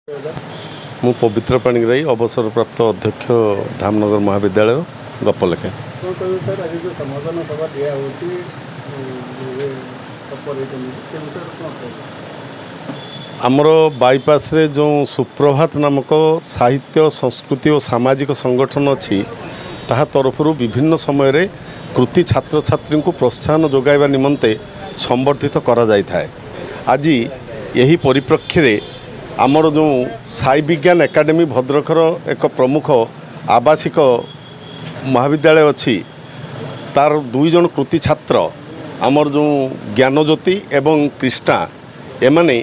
मु पवित्र पाणिग्राही अवसरप्राप्त अध्यक्ष धामनगर महाविद्यालय गपलेखे। आमर बाईपास रे जो सुप्रभात नामक साहित्य संस्कृति और सामाजिक संगठन अच्छी ताहा तरफ विभिन्न समय रे कृति छात्र छात्री को प्रोत्साहन जोगाइबा निमंते संवर्धित करा जाय थाए। आज यही परिप्रेक्षी रे आमर जो साई विज्ञान एकाडेमी भद्रकर एक प्रमुख आवासिक महाविद्यालय अच्छी तार दुई जन कृति छात्र आमर जो ज्ञानज्योति एवं कृष्णा एमाने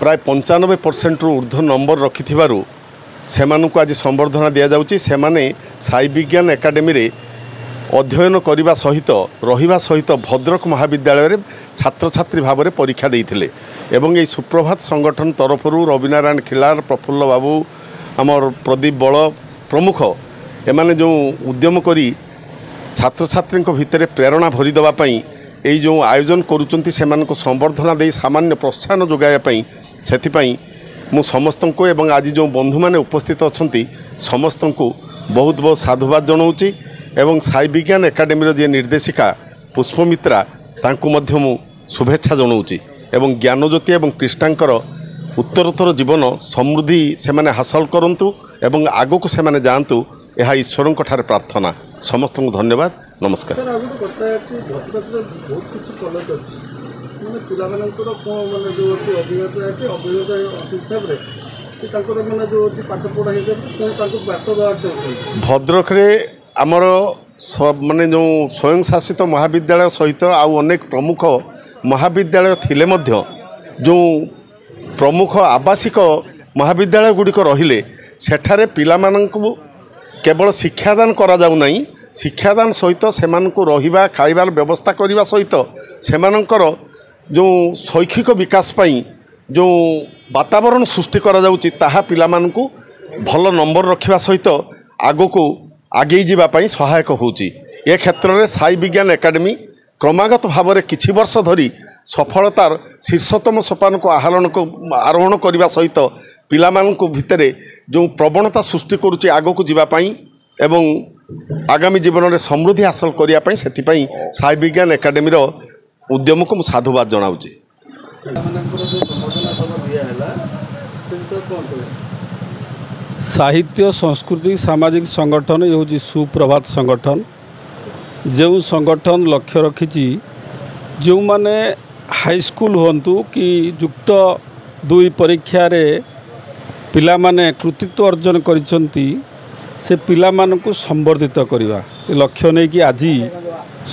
प्राय 95% ऊर्ध्व नंबर रखि सेमानंकु आज संबर्धना दिया जाउची। सेमाने साई विज्ञान एकाडेमी रे अध्ययन करने सहित रहिबा सहित भद्रक महाविद्यालय रे छात्र छात्री भाव में परीक्षा देइथिले एवं यही सुप्रभात संगठन तरफ रविनारायण खिलार प्रफुल्ल बाबू आमर प्रदीप बल प्रमुख एमाने जो उद्यम करी छात्र छात्री भितर प्रेरणा भरी देवाई यही जो आयोजन करुँच से संबर्धना दे सामान्य प्रोत्साहन जोगाइवाई से मु समस्त को एवं आज जो बंधु मैंने उपस्थित अच्छा समस्त को बहुत बहुत साधुवाद जनाऊँगी एवं साई विज्ञान एकाडेमी जी निर्देशिका पुष्पमित्रा तांको मध्य मु शुभेच्छा जनाऊँगी एवं ज्ञानज्योति एवं कृष्णांकर उत्तरोत्तर जीवन समृद्धि से माने हासिल करंतु एवं आगो को से माने जानतु यह ईश्वर ठारे प्रार्थना। समस्त को धन्यवाद। नमस्कार। भद्रक रे आमर माने जो स्वयं शासित महाविद्यालय सहित आउ अनेक प्रमुख महाविद्यालय थिले मध्य जो प्रमुख आवासिक महाविद्यालय गुड़िक रहिले सेठारे पिलामानंकु केवल शिक्षादान करा जाउ नहीं, शिक्षादान सहित सेमानंकु रहिबा खाइबार व्यवस्था करिबा सहित सेमानंकर जो शैक्षिक विकास पाई जो वातावरण सृष्टि करा जाउची ताहा पिलामानंकु भल नंबर रखिबा सहित आगो को आगे जीवा पाई सहायक होउची। ए क्षेत्र में साई विज्ञान एकाडेमी क्रमागत भाव में किछि वर्ष धरी सफलतार शीर्षतम सोपान को आरोहण करने सहित पिलामानंको भितरे जो प्रवणता सृष्टि करुच्ची आगो को जीवा पाई एवं आगामी जीवन में समृद्धि हासिल करने से साई विज्ञान एकाडेमी उद्यम को साधुवाद जनाऊँगी। साहित्य संस्कृति सामाजिक संगठन ये हूँ सुप्रभात संगठन जो संगठन लक्ष्य रखी जो माने हाईस्कूल हूँ कि युक्त 2 परीक्षा रे पिला माने कृतित्व अर्जन करिसंती से पिला मानकु संवर्धित करवा लक्ष्य नहीं कि आज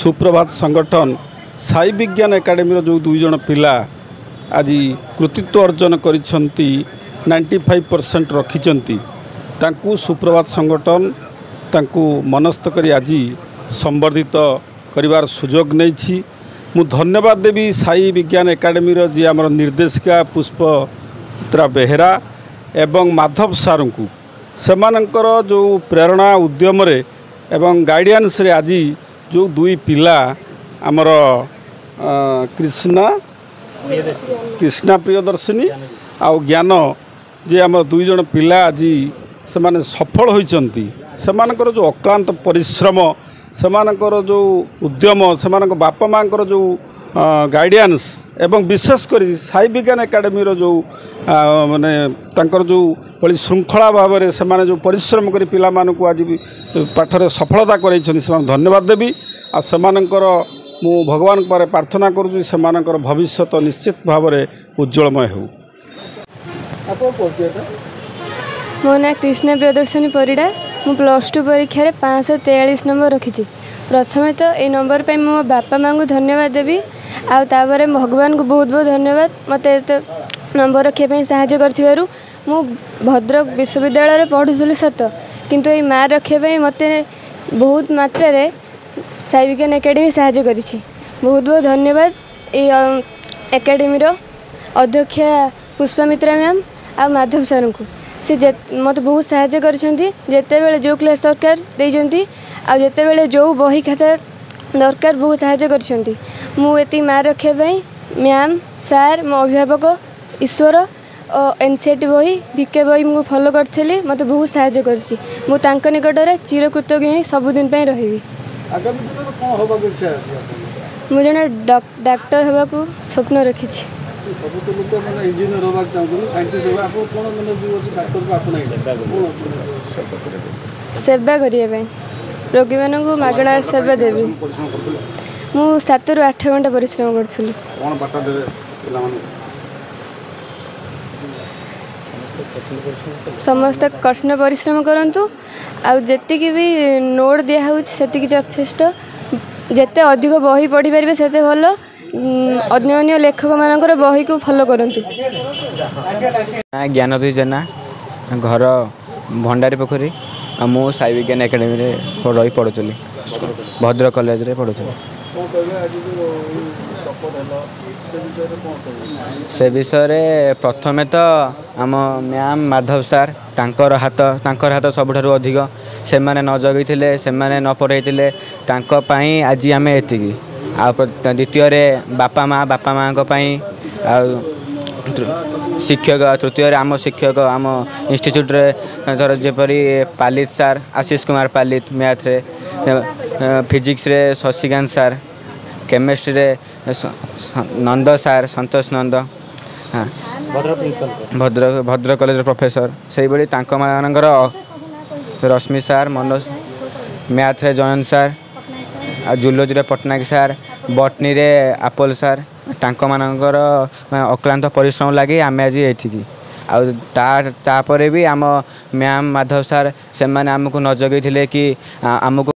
सुप्रभात संगठन साई विज्ञान एकाडेमी जो 2 जन पिला आज कृतित्व अर्जन करिसंती 95% रखिचंती तांकु सुप्रभात संगठन तांकु मनस्थ करी आज संवर्धित करिवार सुजोग नहीं। मु धन्यवाद देवी साई विज्ञान एकाडेमी जी आमर निर्देशिका पुष्पमित्रा बेहेरा एवं माधव सार को सेमानंकर जो प्रेरणा उद्यम रे एवं गाइडेंस रे आज जो 2 पिला आमर कृष्णा प्रियदर्शिनी आउ ज्ञान जे आम 2 जन पिला आज से माने सफल होइचंती सेमानकर जो अक्लांत परिश्रम सेमानकर जो उद्यम सेमानक बापा मांकर जो गाइडेंस एवं विशेषकर साई विज्ञान एकाडेमी जो माने तांकर जो बड़ी श्रृंखला भाव में से जो परिश्रम कर पिला मानकु आज भी पाठरे सफलता करैछन से धन्यवाद देवी आ सेमानकर मु भगवान पर प्रार्थना करूँ सेमानकर भविष्य निश्चित भाव में उज्जवलमय हो। मो ना कृष्णा प्रियदर्शनी परिडा मु +2 परीक्षा 543 नंबर रखी। प्रथम तो ये नंबर पे मो बापा माँ को धन्यवाद देवी आपर भगवान को बहुत बहुत धन्यवाद मत नंबर रखापी साहाय्य कर भद्रक विश्वविद्यालय पढ़ुली सत किंतु ये मार्क रखापी मत बहुत मात्रा रे साई विज्ञान एकाडेमी साहाय्य करिछि। बहुत बहुत धन्यवाद ये एकाडेमी अध्यक्षा पुष्पमित्रा मैम आ माधव सर को सी मत बहुत साहाय्य करते जो क्लास दरकार देते आते जो बही खाता दरकार बहुत साहाय्य कर मार्क रखापी मैम सार मो अभिभावक ईश्वर एनसीईआरटी बही बीके बही मुझे फॉलो करी मत बहुत साहय कर निकट चिरकृतज्ञ ही सबुदिन रही मुझे जड़े डाक्टर होगा स्वप्न रखी सेवा करने रोगी मान मागणार सेवा देवी मु 7 ରୁ 8 घंटा परिश्रम करूँ समस्त कठिन परिश्रम करूँ आती भी नोट दिहूँ से यथेष्ट जिते अधिक बही पढ़ी पारे से भल अन्य अन्य लेखक मान बही को फॉलो करूँ ज्ञानोदय जेना घर भंडारी पोखरी मु साई विज्ञान एकेडमी रही पढ़ुली भद्रक कॉलेज रे पढ़ुली से विषय प्रथमे तो आम मैम माधव सार तांकर हाथ सबुठारु अधिक से माने न जगैथिले से माने न पढ़ाइथिले तांको पई आज आम एतिकी आ द्वितीय बापा माँ आ शिक्षक तृतीय आम शिक्षक आम इंस्टीट्यूट रे धर जेपरी पालित सार आशीष कुमार पालित मैथ रे फिजिक्स रे शशिकांत सार केमिस्ट्री रे नंद सार संतोष नंद हाँ भद्रक कॉलेज प्रोफेसर से भाई मानकर रश्मि सार मनोज मैथ रे जयंत सार आ जूलॉजी रे पटनायक सार बटनी रे आपोल सार तांको मानकर अक्लांत परिश्रम लगे आम आज एठिकी आपर भी आम मैम माधव सार से आमको न जगैथिले कि आमको